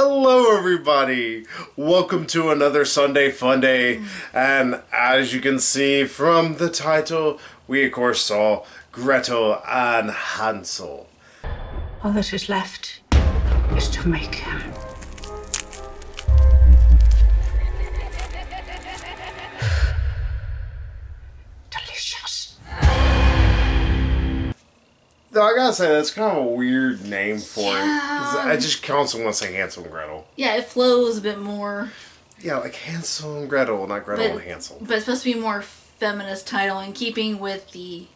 Hello everybody! Welcome to another Sunday Funday, and as you can see from the title, we of course saw Gretel and Hansel. All that is left is to make him. Delicious. Though I gotta say, that's kind of a weird name for it. Yeah. 'Cause I just constantly want to say Hansel and Gretel. Yeah, it flows a bit more. Yeah, like Hansel and Gretel, not Gretel and Hansel. But it's supposed to be a more feminist title in keeping with the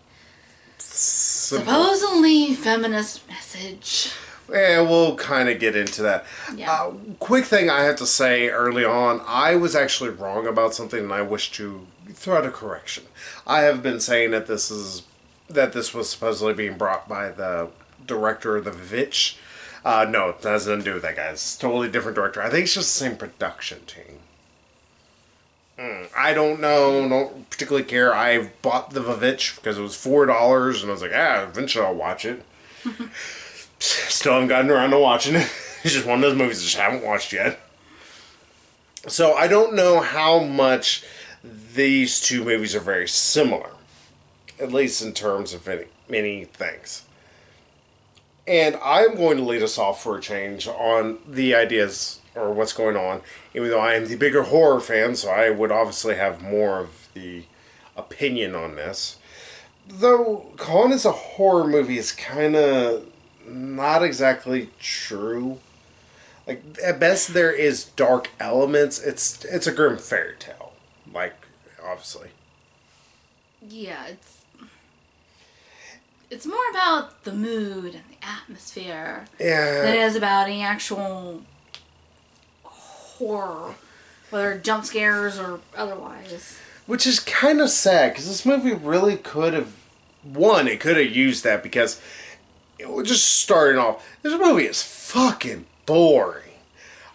Simple. supposedly feminist message. Yeah, we'll kind of get into that. Yeah. Quick thing I have to say early on, I was actually wrong about something and I wish to throw out a correction. I have been saying that this was supposedly being brought by the director of The Vitch. No, it has nothing to do with that guy. It's a totally different director. I think it's just the same production team. I don't know. Don't particularly care. I bought The Vitch because it was $4 and I was like, eventually I'll watch it. Still haven't gotten around to watching it. It's just one of those movies I just haven't watched yet. So I don't know how much these two movies are very similar. At least in terms of many things. And I'm going to lead us off for a change on the ideas or what's going on. Even though I am the bigger horror fan, so I would obviously have more of the opinion on this. Though calling this a horror movie is kind of not exactly true. Like, at best there is dark elements. It's a grim fairy tale. Like, obviously. Yeah, it's more about the mood and the atmosphere than it is about any actual horror, whether jump scares or otherwise. Which is kind of sad, because this movie really could have... One, it could have used that, because... Just starting off, this movie is fucking boring.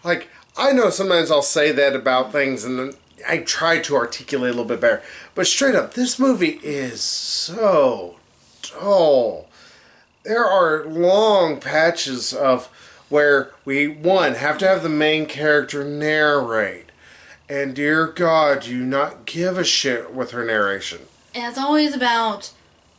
Like, I know sometimes I'll say that about things, and then I try to articulate a little bit better. But straight up, this movie is so dull. There are long patches of where we, one, have to have the main character narrate. And dear God, do you not give a shit with her narration. And it's always about,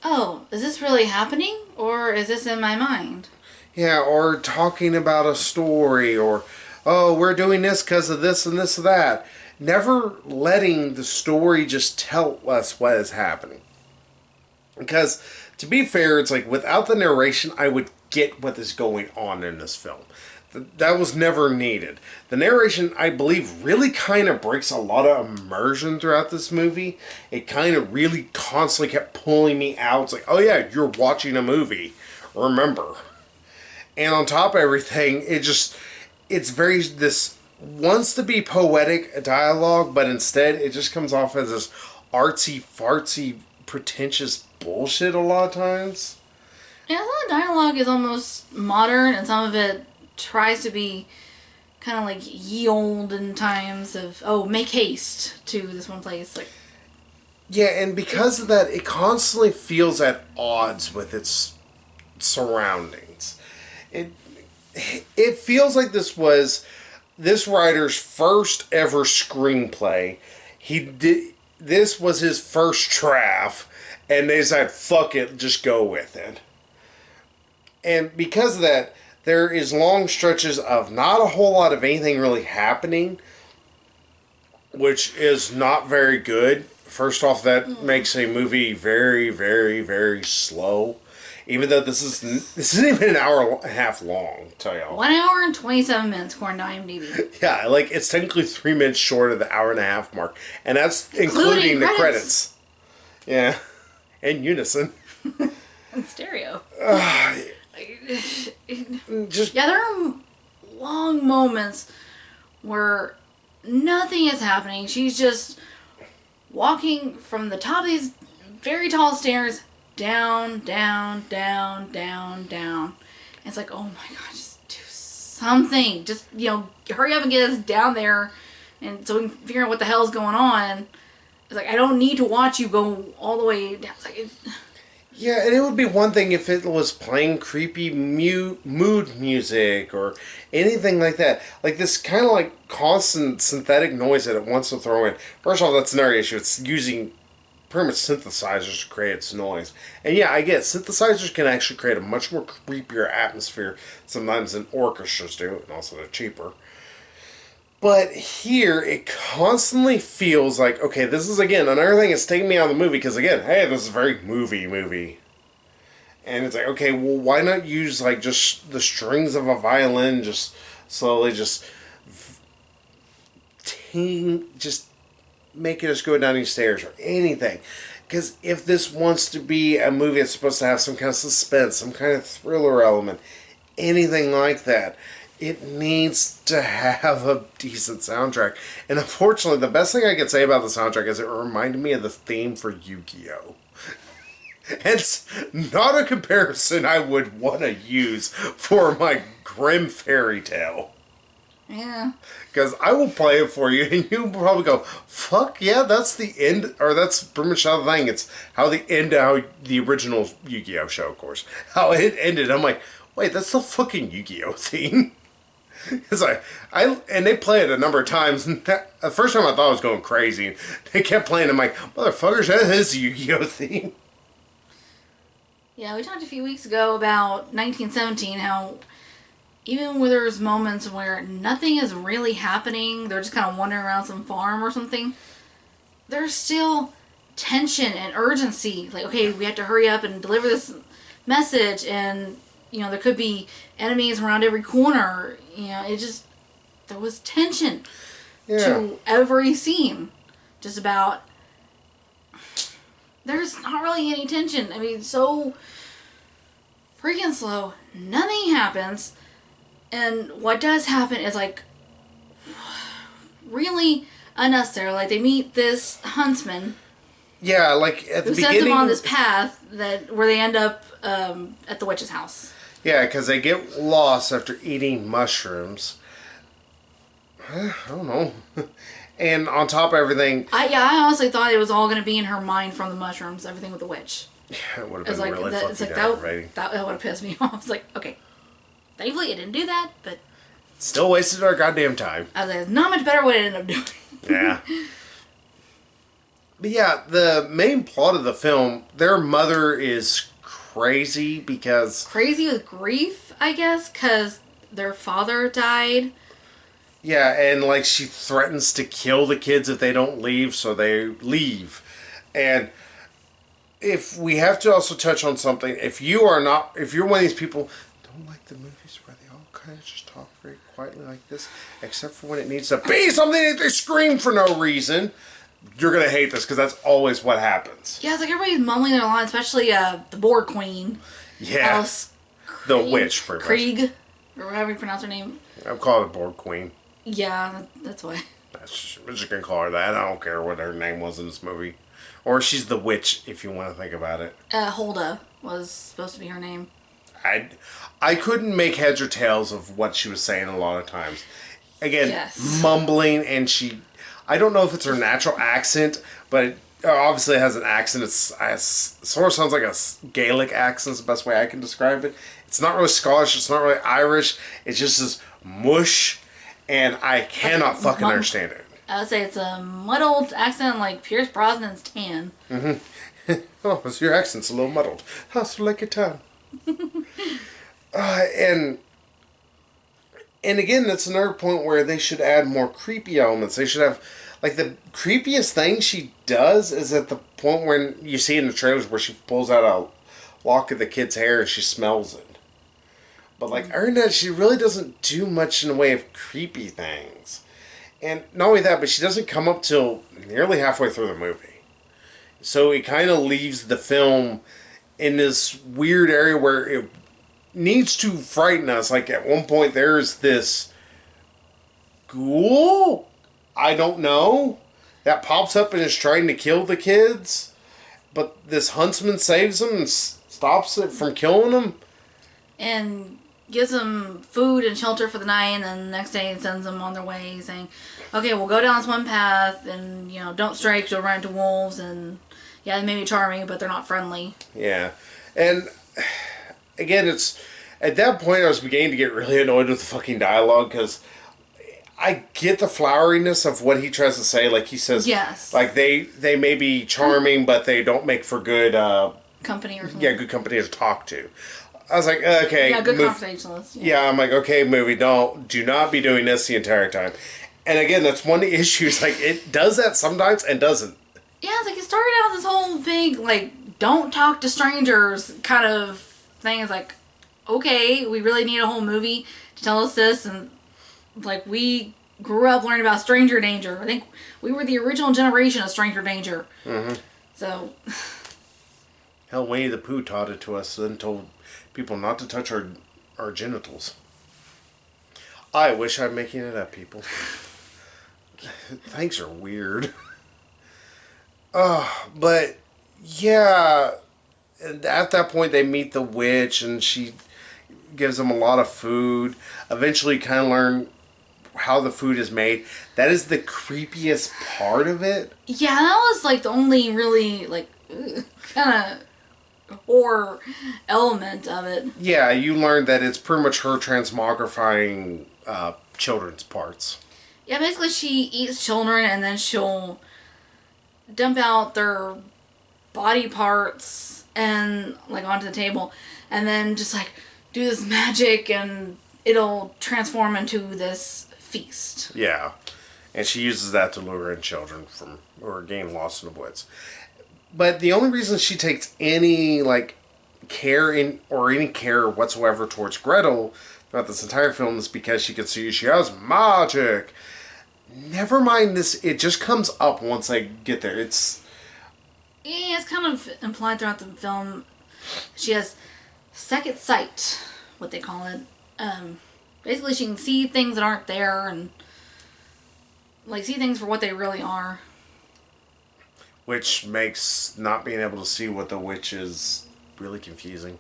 oh, is this really happening? Or is this in my mind? Yeah, or talking about a story, or, oh, we're doing this because of this and this and that. Never letting the story just tell us what is happening. Because, to be fair, it's like, without the narration, I would get what is going on in this film. That was never needed. The narration, I believe, really kind of breaks a lot of immersion throughout this movie. It kind of really constantly kept pulling me out. It's like, oh yeah, you're watching a movie. Remember. And on top of everything, it's very, this wants to be poetic dialogue, but instead it just comes off as this artsy-fartsy, pretentious bullshit a lot of times. Yeah, some of the dialogue is almost modern, and some of it tries to be kind of like ye olden times of, oh, make haste to this one place. Like, yeah, and because of that, it constantly feels at odds with its surroundings. It feels like this was this writer's first ever screenplay. This was his first draft, and they decided, fuck it, just go with it. And because of that, there is long stretches of not a whole lot of anything really happening, which is not very good. First off, that makes a movie very, very, very slow. Even though this isn't even an hour and a half long, tell y'all. 1 hour and 27 minutes according to IMDb. Yeah, like, it's technically 3 minutes short of the hour and a half mark. And that's including the credits. Yeah. In unison. In stereo. Just, yeah, there are long moments where nothing is happening. She's just walking from the top of these very tall stairs down, down, down, down, down. And it's like, oh my God, just do something. Just, hurry up and get us down there, and so we can figure out what the hell's going on. It's like, I don't need to watch you go all the way down. It's like, Yeah, and it would be one thing if it was playing creepy mood music or anything like that. Like this kind of like constant synthetic noise that it wants to throw in. First of all, that's another issue. It's using pretty much synthesizers to create its noise. And yeah, I get it. Synthesizers can actually create a much more creepier atmosphere sometimes than orchestras do, and also they're cheaper. But here, it constantly feels like, okay, this is, again, another thing that's taking me out of the movie, because, again, hey, this is a very movie. And it's like, okay, well, why not use, like, just the strings of a violin, just slowly just make it just go down these stairs, or anything. Because if this wants to be a movie that's supposed to have some kind of suspense, some kind of thriller element, anything like that, it needs to have a decent soundtrack. And unfortunately, the best thing I can say about the soundtrack is it reminded me of the theme for Yu-Gi-Oh! It's not a comparison I would want to use for my grim fairy tale. Yeah. Because I will play it for you, and you'll probably go, fuck yeah, that's the end, or that's pretty much how the thing, it's how the end, how the original Yu-Gi-Oh! Show, of course, how it ended. I'm like, wait, that's the fucking Yu-Gi-Oh! Theme. It's like, and they play it a number of times, and the first time I thought I was going crazy. They kept playing, I'm like, motherfuckers, that is the Yu-Gi-Oh! Theme. Yeah, we talked a few weeks ago about 1917, how even when there's moments where nothing is really happening, they're just kind of wandering around some farm or something, there's still tension and urgency. Like, okay, we have to hurry up and deliver this message, and, you know, there could be enemies around every corner. You know, there was tension to every scene. Just about, there's not really any tension. I mean, so freaking slow. Nothing happens. And what does happen is, like, really unnecessary. Like, they meet this huntsman. Yeah, like, at the beginning, who sends them on this path where they end up at the witch's house. Yeah, because they get lost after eating mushrooms. I don't know. And on top of everything... I honestly thought it was all going to be in her mind from the mushrooms, everything with the witch. Yeah, it would have been really fucking aggravating. That would have pissed me off. It's like, okay, thankfully it didn't do that, but... Still wasted our goddamn time. I was like, there's not much better what it ended up doing. Yeah. But yeah, the main plot of the film, their mother is crazy because... Crazy with grief, I guess, because their father died. Yeah, and like she threatens to kill the kids if they don't leave, so they leave. And if we have to also touch on something, if you're one of these people don't like the movies where they all kind of just talk very quietly like this, except for when it needs to be something that they scream for no reason, you're going to hate this because that's always what happens. Yeah, it's like everybody's mumbling their lines, especially the board queen. Yeah. The witch, pretty much. Krieg, or however you pronounce her name. I'm calling her board queen. Yeah, that's why. I'm just going to call her that. I don't care what her name was in this movie. Or she's the witch, if you want to think about it. Hulda was supposed to be her name. I couldn't make heads or tails of what she was saying a lot of times. Again, yes. Mumbling, and I don't know if it's her natural accent, but it obviously has an accent. It sort of sounds like a Gaelic accent is the best way I can describe it. It's not really Scottish, it's not really Irish, it's just this mush, and I cannot fucking understand it. I would say it's a muddled accent like Pierce Brosnan's tan. Mm-hmm. Oh, so your accent's a little muddled. Hustle like a tan. And again, that's another point where they should add more creepy elements. They should have, like, the creepiest thing she does is at the point when you see in the trailers where she pulls out a lock of the kid's hair and she smells it. But, like, other than that, she really doesn't do much in the way of creepy things. And not only that, but she doesn't come up till nearly halfway through the movie. So it kind of leaves the film in this weird area where it needs to frighten us. Like, at one point, there's this ghoul, I don't know, that pops up and is trying to kill the kids. But this huntsman saves them and stops it from killing them. And gives them food and shelter for the night, and then the next day sends them on their way saying, okay, we'll go down this one path, and, you know, don't stray because you'll run into wolves, and, yeah, they may be charming, but they're not friendly. Yeah. And again, it's at that point I was beginning to get really annoyed with the fucking dialogue because I get the floweriness of what he tries to say. Like he says, Yes. like they may be charming, but they don't make for good Company or something. yeah, good company to talk to. I was like, okay, Yeah, good conversationalist. Yeah, I'm like, okay, movie, do not be doing this the entire time. And again, that's one of the issues. Like, it does that sometimes and doesn't. Yeah, it's like it started out this whole big, like, don't talk to strangers kind of thing. It's like, okay, we really need a whole movie to tell us this. And, like, we grew up learning about stranger danger. I think we were the original generation of stranger danger. Mm-hmm. So. Hell, Winnie the Pooh taught it to us and told people not to touch our genitals. I wish I'm making it up, people. Things are weird. But yeah, and at that point they meet the witch and she gives them a lot of food. Eventually kind of learn how the food is made. That is the creepiest part of it. Yeah, that was like the only really like kind of horror element of it. Yeah, you learn that it's pretty much her transmogrifying children's parts. Yeah, basically she eats children and then she'll dump out their body parts and like onto the table and then just like do this magic and it'll transform into this feast. Yeah. And she uses that to lure in children from who are getting lost in the woods. But the only reason she takes any like care any care whatsoever towards Gretel throughout this entire film is because she can see she has magic. Never mind this, it just comes up once I get there. Yeah, it's kind of implied throughout the film. She has second sight, what they call it. Basically, she can see things that aren't there and like see things for what they really are. Which makes not being able to see what the witch is really confusing.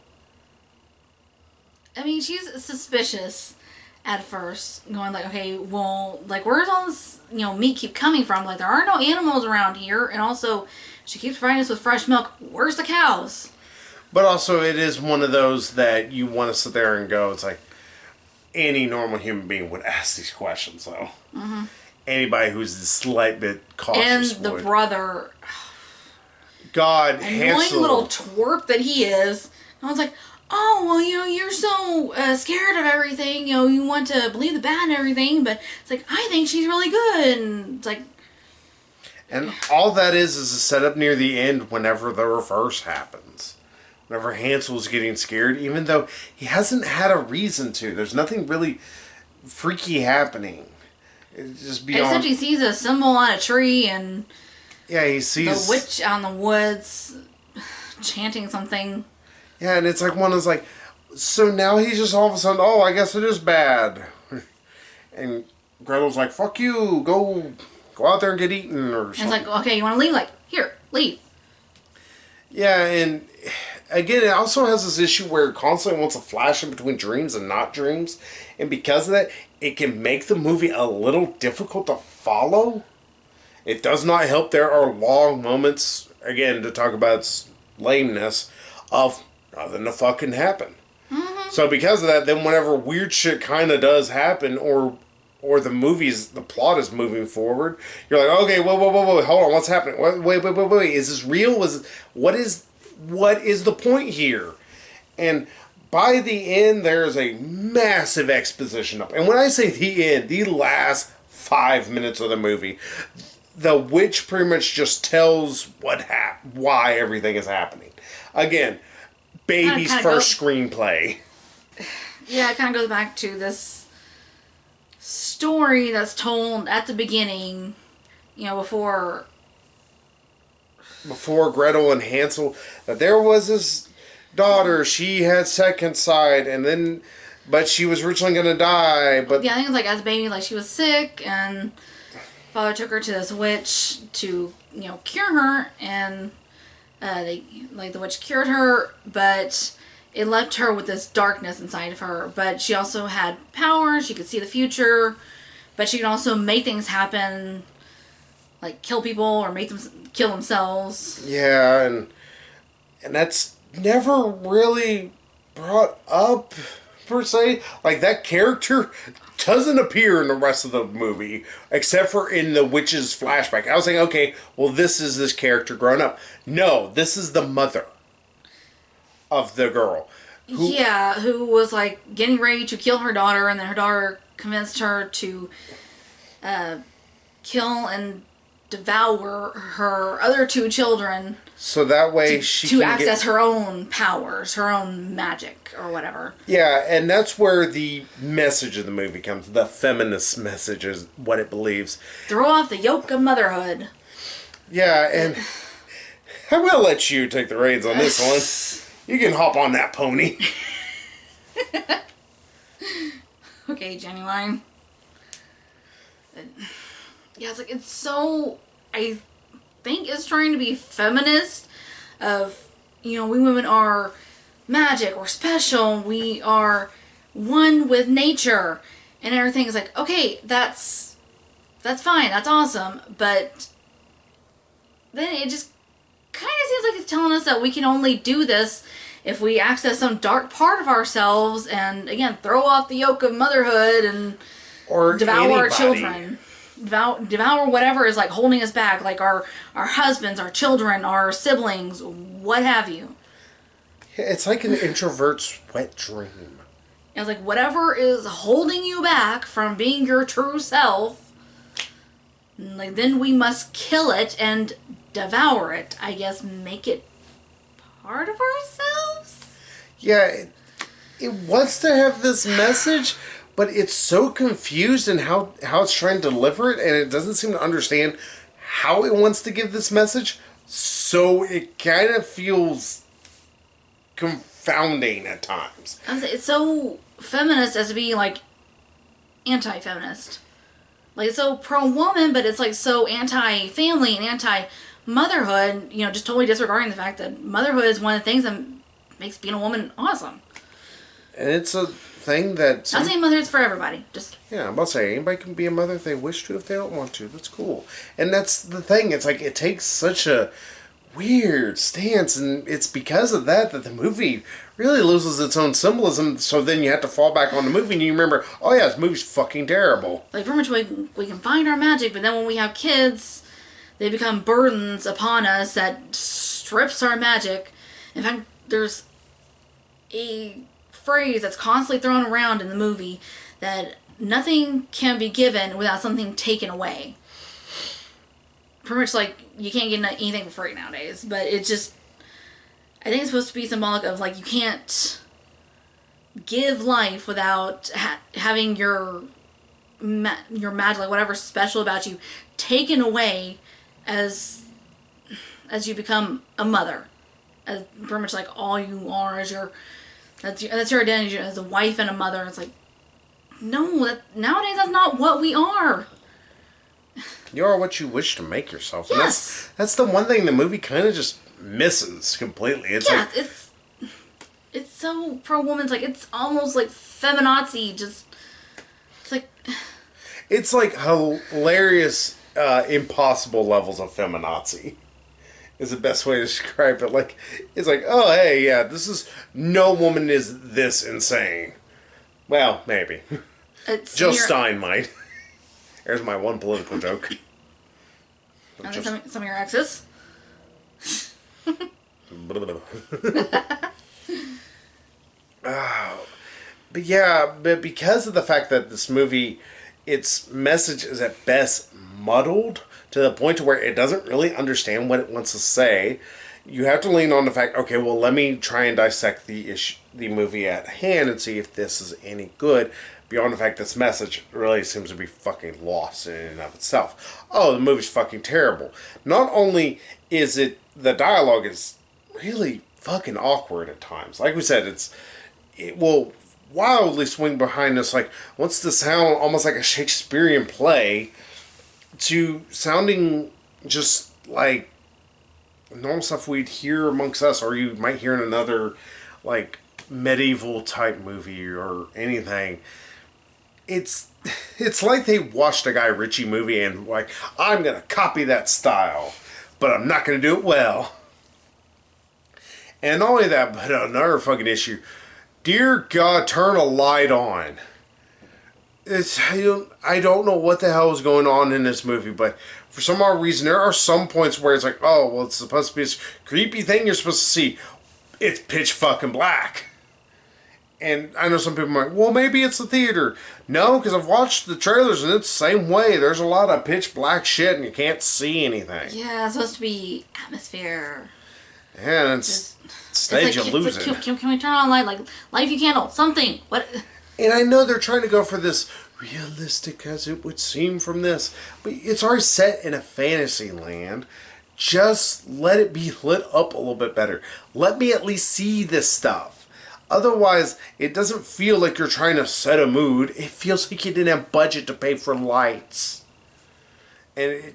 I mean, she's suspicious at first, going like, okay, well, like, where's all this, meat keep coming from? Like, there are no animals around here, and also, she keeps providing us with fresh milk. Where's the cows? But also, it is one of those that you want to sit there and go, it's like, any normal human being would ask these questions, though. Mm-hmm. Anybody who's a slight bit cautious and the brother... God, annoying Hansel. little twerp that he is. I was like, oh, well, you're so scared of everything. You want to believe the bad and everything, but it's like, I think she's really good. And it's like... And all that is a setup near the end whenever the reverse happens. Whenever Hansel's getting scared, even though he hasn't had a reason to. There's nothing really freaky happening. It's just beyond... Except he sees a symbol on a tree and... Yeah, he sees... the witch out in the woods chanting something. Yeah, and it's like one is like, so now he's just all of a sudden, oh, I guess it is bad. And Gretel's like, fuck you, go out there and get eaten or something. And it's like, okay, you want to leave? Like, here, leave. Yeah, and again, it also has this issue where it constantly wants to flash in between dreams and not dreams. And because of that, it can make the movie a little difficult to follow. It does not help. There are long moments, again, to talk about its lameness, of nothing to fucking happen. Mm-hmm. So because of that, then whenever weird shit kind of does happen, or the plot is moving forward, you're like, okay, whoa, hold on, what's happening? Wait, is this real? What is the point here? And by the end, there's a massive exposition up. And when I say the end, the last 5 minutes of the movie, the witch pretty much just tells why everything is happening. Again, baby's first screenplay. Yeah, it kind of goes back to this story that's told at the beginning, before Gretel and Hansel, that there was this daughter, she had second sight, but she was originally going to die. But yeah, I think it's like as a baby, like she was sick, and father took her to this witch to, cure her, and the witch cured her, but it left her with this darkness inside of her. But she also had power, she could see the future, but she could also make things happen, like kill people or make them kill themselves. Yeah, and that's never really brought up, per se. Like, that character doesn't appear in the rest of the movie, except for in the witch's flashback. I was like, okay, well, this is this character growing up. No, this is the mother of the girl. Who was like getting ready to kill her daughter, and then her daughter convinced her to kill and devour her other two children. So that way she to can access her own powers, her own magic, or whatever. Yeah, and that's where the message of the movie comes. The feminist message is what it believes. Throw off the yoke of motherhood. Yeah, and I will let you take the reins on this one. You can hop on that pony. Okay, Genuine. Yeah, it's so... I think it's trying to be feminist of, we women are magic, we're special, we are one with nature, and everything is like, okay, that's fine, that's awesome, but then it just kind of seems like it's telling us that we can only do this if we access some dark part of ourselves and, again, throw off the yoke of motherhood and devour our children. Devour whatever is like holding us back, like our husbands, our children, our siblings, what have you. It's like an introvert's wet dream. It's like whatever is holding you back from being your true self, like then we must kill it and devour it. I guess make it part of ourselves. Yeah, it wants to have this message, but it's so confused in how it's trying to deliver it, and it doesn't seem to understand how it wants to give this message, so it kind of feels confounding at times. It's so feminist as to be, like, anti-feminist. Like, it's so pro-woman, but it's, like, so anti-family and anti-motherhood, just totally disregarding the fact that motherhood is one of the things that makes being a woman awesome. And it's a thing that... Not saying motherhood's for everybody, just... Yeah, I'm about to say, anybody can be a mother if they wish to, if they don't want to. That's cool. And that's the thing, it's like, it takes such a weird stance, and it's because of that the movie really loses its own symbolism, so then you have to fall back on the movie, and you remember, oh yeah, this movie's fucking terrible. Like, pretty much we can find our magic, but then when we have kids, they become burdens upon us that strips our magic. In fact, there's a phrase that's constantly thrown around in the movie that nothing can be given without something taken away. Pretty much like you can't get anything for free nowadays, but it's just, I think it's supposed to be symbolic of like you can't give life without having your magic, like whatever's special about you, taken away as you become a mother, as pretty much like all you are as that's your identity as a wife and a mother. It's like, no, nowadays that's not what we are. You are what you wish to make yourself. Yes. And that's the one thing the movie kind of just misses completely. It's it's so pro-woman. It's like, it's almost like feminazi. It's like hilarious, impossible levels of feminazi. Is the best way to describe it. Like, it's like, oh, hey, yeah, no woman is this insane. Well, maybe. Jill Stein might. There's my one political joke. Some of your exes. But because of the fact that this movie, its message is at best muddled, to the point to where it doesn't really understand what it wants to say, you have to lean on the fact, okay, well, let me try and dissect the movie at hand and see if this is any good, beyond the fact this message really seems to be fucking lost in and of itself. Oh, the movie's fucking terrible. Not only is it, the dialogue is really fucking awkward at times. Like we said, it will wildly swing behind us, like, wants to sound almost like a Shakespearean play, to sounding just like normal stuff we'd hear amongst us, or you might hear in another, like, medieval type movie or anything. It's like they watched a Guy Ritchie movie and like, I'm gonna copy that style, but I'm not gonna do it well. And not only that, but another fucking issue. Dear God, turn a light on. I don't know what the hell is going on in this movie, but for some odd reason, there are some points where it's like, oh, well, it's supposed to be this creepy thing you're supposed to see. It's pitch fucking black. And I know some people are like, well, maybe it's the theater. No, because I've watched the trailers and it's the same way. There's a lot of pitch black shit and you can't see anything. Yeah, it's supposed to be atmosphere. Yeah, and it's stage you lose it. Can we turn on a light? Like, light a few candles, something. What? And I know they're trying to go for this realistic as it would seem from this. But it's already set in a fantasy land. Just let it be lit up a little bit better. Let me at least see this stuff. Otherwise, it doesn't feel like you're trying to set a mood. It feels like you didn't have budget to pay for lights. And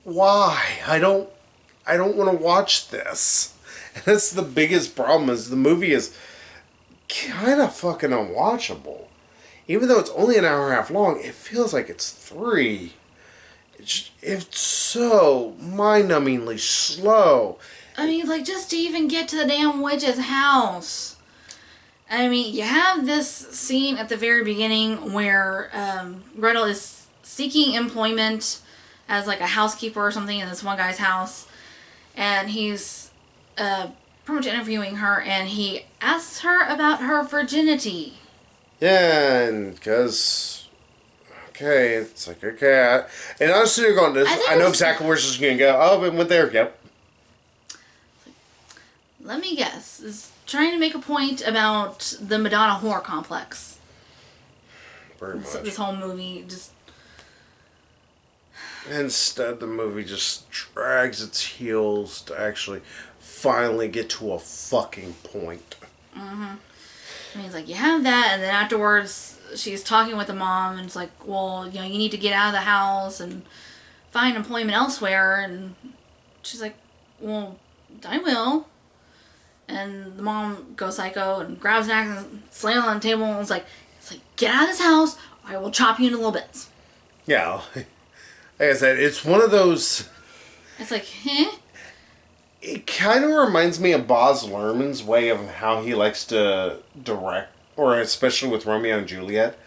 why? I don't want to watch this. And that's the biggest problem, is the movie is kind of fucking unwatchable. Even though it's only an hour and a half long, it feels like it's 3. It's so mind-numbingly slow. I mean, like, just to even get to the damn witch's house. I mean, you have this scene at the very beginning where Gretel is seeking employment as, like, a housekeeper or something in this one guy's house. And he's pretty much interviewing her, and he asks her about her virginity. Yeah, and because... Okay, it's like, okay. And I was sitting there going, I know exactly where this is going to go. Oh, it went there, yep. Let me guess. Is trying to make a point about the Madonna horror complex. Very much. This whole movie just... Instead, the movie just drags its heels to actually finally get to a fucking point. Mm-hmm. I mean, it's like, you have that, and then afterwards, she's talking with the mom, and it's like, well, you know, you need to get out of the house and find employment elsewhere, and she's like, well, I will. And the mom goes psycho and grabs an axe and slams it on the table, and it's like, get out of this house, or I will chop you into little bits. Yeah. Like I said, it's one of those... It's like, huh? It kind of reminds me of Baz Luhrmann's way of how he likes to direct, or especially with Romeo and Juliet.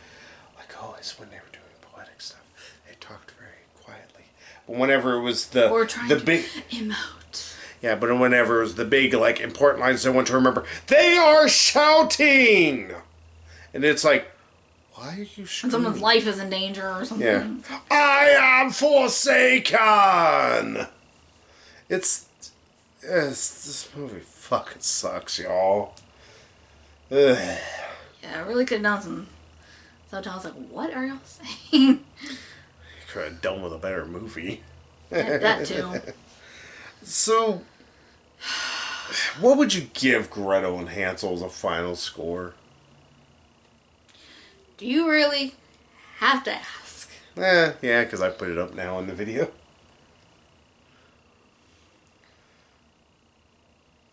Like, always when they were doing poetic stuff, they talked very quietly. But whenever it was the big emote. Yeah, but whenever it was the big, like, important lines I want to remember, they are shouting! And it's like, why are you shouting? Someone's life is in danger or something. Yeah. I am forsaken! This movie fucking sucks, y'all. Ugh. Yeah, I really could have done some subtitles like, what are y'all saying? Could have done with a better movie. Yeah, that too. So, what would you give Gretel and Hansel as a final score? Do you really have to ask? Yeah, because I put it up now in the video.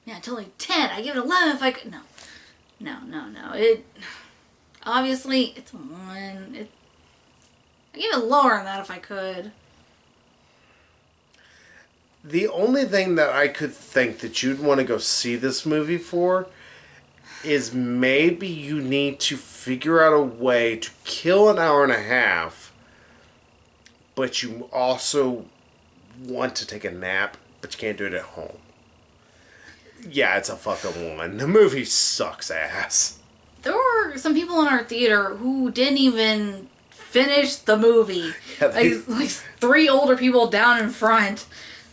Yeah, totally 10. I give it 11 if I could. No. It obviously it's 1. I give it lower than that if I could. The only thing that I could think that you'd want to go see this movie for is maybe you need to figure out a way to kill an hour and a half, but you also want to take a nap, but you can't do it at home. Yeah, it's a fucking 1. The movie sucks ass. There were some people in our theater who didn't even finish the movie. Yeah, like 3 older people down in front.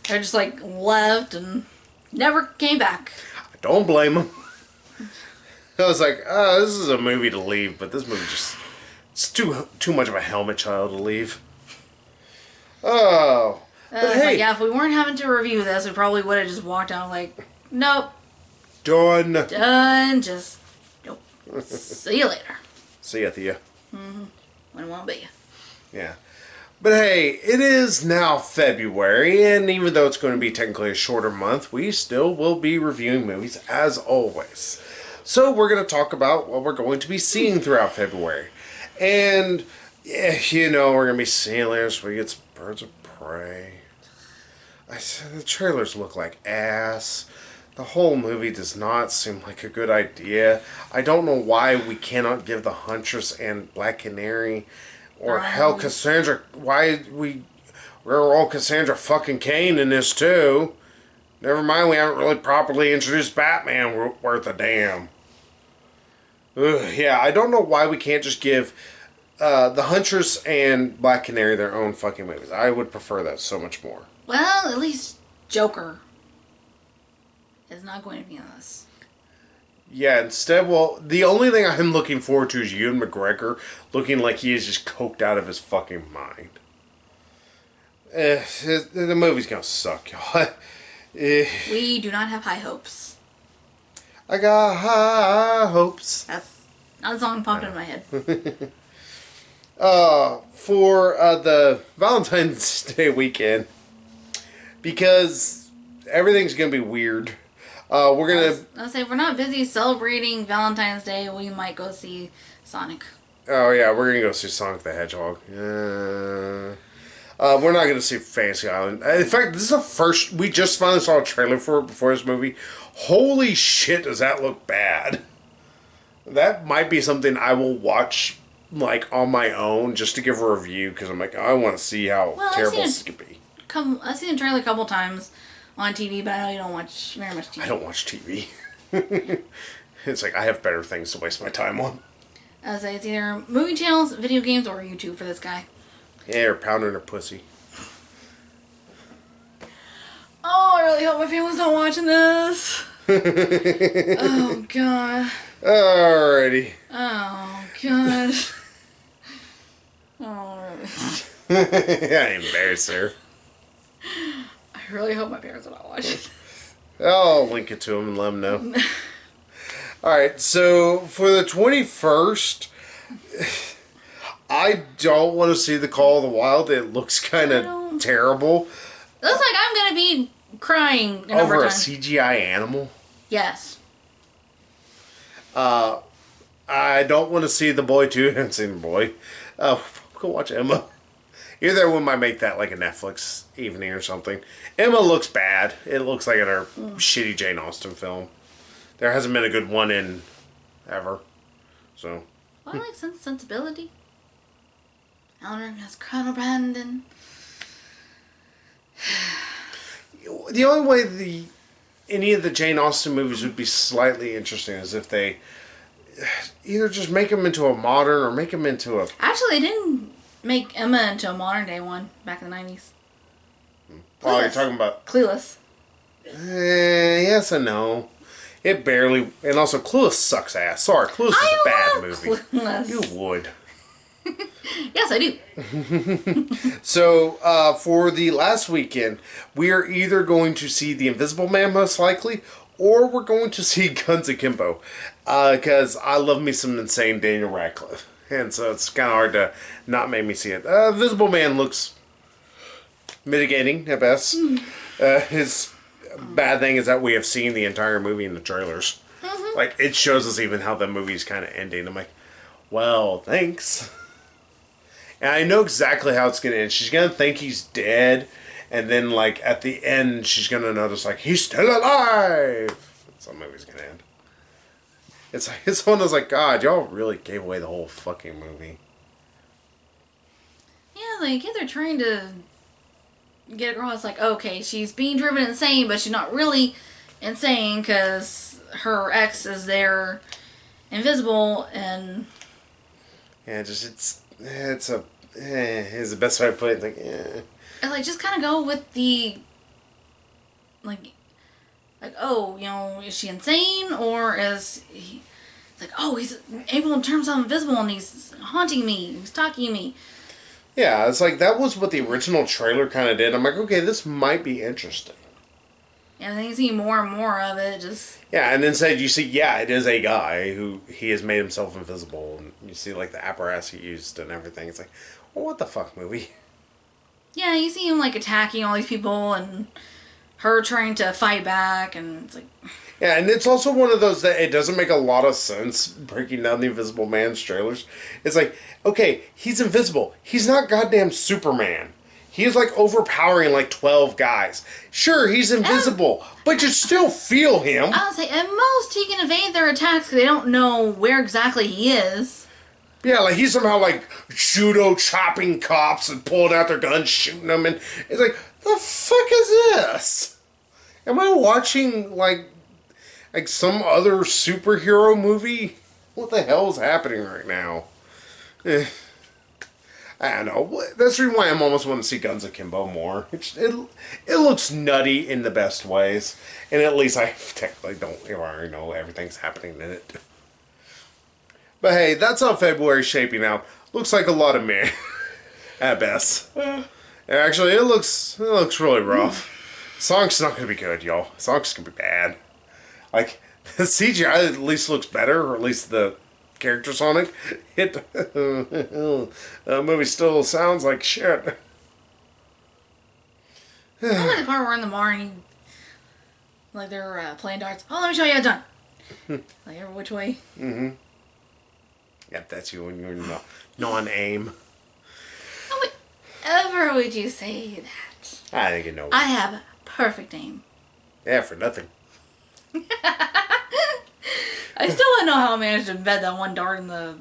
They just like left and never came back. I don't blame them. I was like, oh, this is a movie to leave, but this movie it's too much of a helmet child to leave. Oh. But hey. Like, yeah, if we weren't having to review this, we probably would have just walked out like, nope. Done. Just, nope. See you later. See ya, Thea. Mm-hmm. When it won't be. Yeah. But hey, it is now February, and even though it's going to be technically a shorter month, we still will be reviewing movies as always. So we're going to talk about what we're going to be seeing throughout February. And, yeah, you know, we're going to be seeing Last Week's Birds of Prey. I said the trailers look like ass. The whole movie does not seem like a good idea. I don't know why we cannot give the Huntress and Black Canary, or hell, Cassandra. We're all Cassandra fucking Cain in this too. Never mind, we haven't really properly introduced Batman worth a damn. Ugh, yeah, I don't know why we can't just give the Huntress and Black Canary their own fucking movies. I would prefer that so much more. Well, at least Joker is not going to be in this. Yeah, instead, well, the only thing I'm looking forward to is Ewan McGregor looking like he is just coked out of his fucking mind. The movie's gonna suck, y'all. We do not have high hopes. I got high hopes. That's not a song popped in my head. For the Valentine's Day weekend, because everything's gonna be weird. We're gonna. I'll say if we're not busy celebrating Valentine's Day, we might go see Sonic. Oh yeah, we're gonna go see Sonic the Hedgehog. We're not gonna see Fantasy Island. In fact, this is the first. We just finally saw a trailer for it before this movie. Holy shit, does that look bad? That might be something I will watch like on my own just to give a review because I'm like, I want to see how terrible this could be. I've seen the trailer a couple times on TV, but I know you don't watch very much TV. I don't watch TV. It's like I have better things to waste my time on. As it's either movie channels, video games, or YouTube for this guy. Yeah, or pounding her pussy. Oh, I really hope my family's not watching this. Oh, God. Alrighty. Oh, God. Oh, I embarrass her. I really hope my parents are not watching. I'll link it to them and let them know. Alright, so for the 21st, I don't want to see The Call of the Wild. It looks kind of terrible. It looks like I'm going to be crying over a CGI animal? Yes. I don't want to see The Boy too. I haven't seen The Boy. Go watch Emma. Either one might make that like a Netflix evening or something. Emma looks bad. It looks like a shitty Jane Austen film. There hasn't been a good one in ever. So. Well, I like Sensibility. Eleanor has Colonel Brandon. The only way any of the Jane Austen movies would be slightly interesting is if they either just make them into a modern or make them into a... Actually, they didn't make Emma into a modern day one back in the 90s. Oh, you're talking about... Clueless. Yes and no. It barely... And also, Clueless sucks ass. Sorry, Clueless is a bad movie. Clueless. You would. Yes, I do. So, for the last weekend, we are either going to see The Invisible Man, most likely, or we're going to see Guns Akimbo. Because I love me some insane Daniel Radcliffe. And so it's kind of hard to not make me see it. Invisible Man looks mitigating, at best. His bad thing is that we have seen the entire movie in the trailers. Mm-hmm. Like, it shows us even how the movie's kind of ending. I'm like, well, thanks. And I know exactly how it's going to end. She's going to think he's dead. And then, like, at the end, she's going to notice, like, he's still alive. That's how the movie's going to end. It's one that's like, God, y'all really gave away the whole fucking movie. Yeah, like, they're trying to get across, like, okay, she's being driven insane, but she's not really insane because her ex is there invisible and... Yeah, just, it's the best way to put it. Like, And, like, just kind of go with the, like, oh, you know, is she insane? Or is he, it's like, oh, he's able to turn himself invisible and he's haunting me, he's talking to me. Yeah, it's like, that was what the original trailer kind of did. I'm like, okay, this might be interesting. Yeah, and then you see more and more of it, just... Yeah, and instead you see, yeah, it is a guy who, he has made himself invisible, and you see, like, the apparatus he used and everything. It's like, well, what the fuck, movie? Yeah, you see him, like, attacking all these people, and her trying to fight back, and it's like... Yeah, and it's also one of those that it doesn't make a lot of sense, breaking down the Invisible Man's trailers. It's like, okay, he's invisible. He's not goddamn Superman. He's like overpowering like 12 guys. Sure, he's invisible, but you still feel him. I'll say, at most he can evade their attacks because they don't know where exactly he is. Yeah, like he's somehow like judo chopping cops and pulling out their guns, shooting them, and it's like, the fuck is this? Am I watching like some other superhero movie? What the hell is happening right now? I don't know. That's the reason why I'm almost wanting to see Guns Akimbo more. It looks nutty in the best ways, and at least I technically don't already know everything's happening in it. But hey, that's how February's shaping out. Looks like a lot of meh at best. Actually, it looks really rough. Song's not gonna be good, y'all. Song's gonna be bad. Like the CGI at least looks better, or at least the characters on it. The movie still sounds like shit. I like the part where we're in the bar and like they're playing darts. Oh, let me show you how it's done. Like every which way. Mm-hmm. Yep, that's you when you're non-aim. How ever would you say that? I think you know. I have perfect aim. Yeah, for nothing. I still don't know how I managed to embed that one dart in the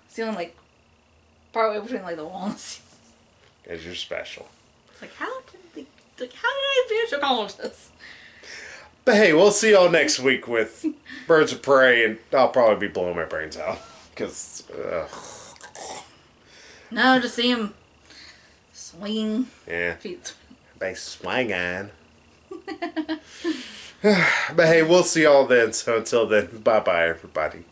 ceiling, like partway between like the wall and the ceiling. Because you're special. It's like how did I manage to accomplish this? But hey, we'll see y'all next week with Birds of Prey, and I'll probably be blowing my brains out. Because, No, to see him swing. yeah. Feet. By swinging. But hey, we'll see y'all then. So until then, bye-bye, everybody.